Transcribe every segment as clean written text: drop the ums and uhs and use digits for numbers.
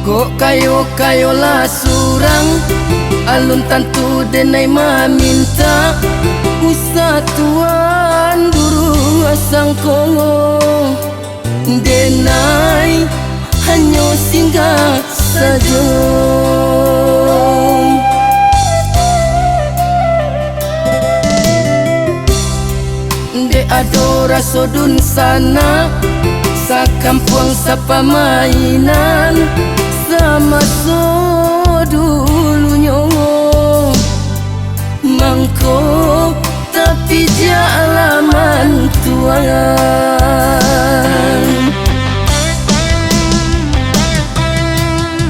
Kok kayo lah surang alun tantu denai maminta usa tuan durung asang kongo denai hanya singgah saja. De ado rasodun sana sa kampung sa pamainan sama so dulunya mangko tapi dia alaman tuan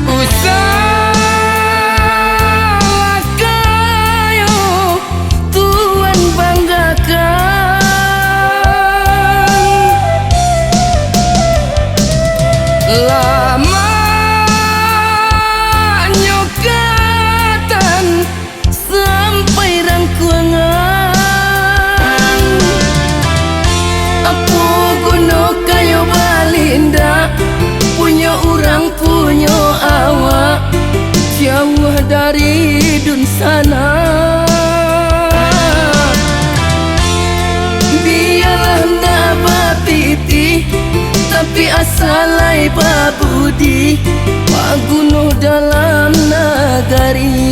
usaha kayo tuan banggakan lama punya awak jauh dari dun sana. Biarlah ndak bapiti tapi asalai babudi pagunuh dalam nagari.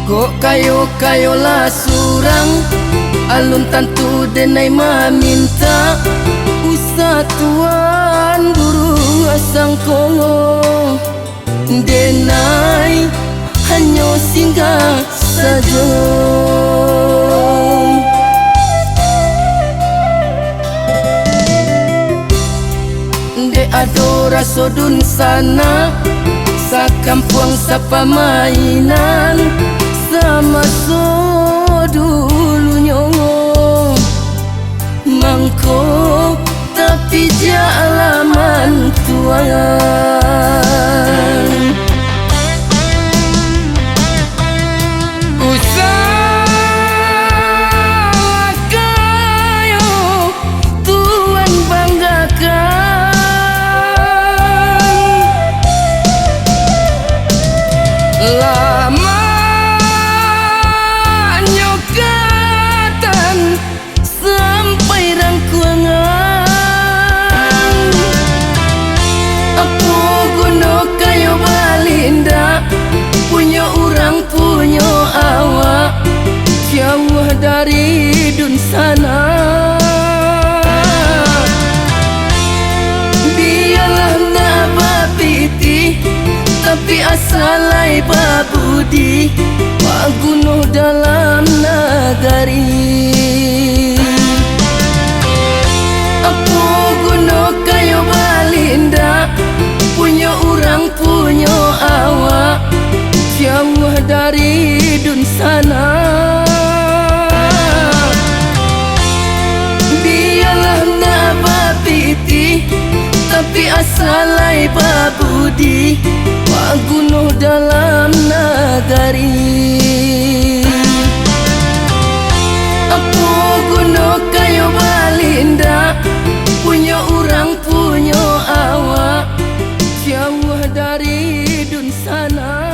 Kok kayo lah surang alun tantu denai maminta usa tuan durung asang kongo denai hanya singgah saja. De ado rasodun sana sa kampung sa pamainan sama so dulunya mangko tapi dia alaman tuan usaha kayo tuan banggakan lama punya awak jauh dari dun sana. Biarlah ndak bapiti tapi asalai babudi pagunuh dalam nagari. Apa guna kayo balinda punya orang punya awak jauh dari dun sana. Biarlah ndak bapiti tapi asalai babudi pagunuh dalam nagari. Apa guna kayo balinda punya orang punya awak jauh dari dun sana.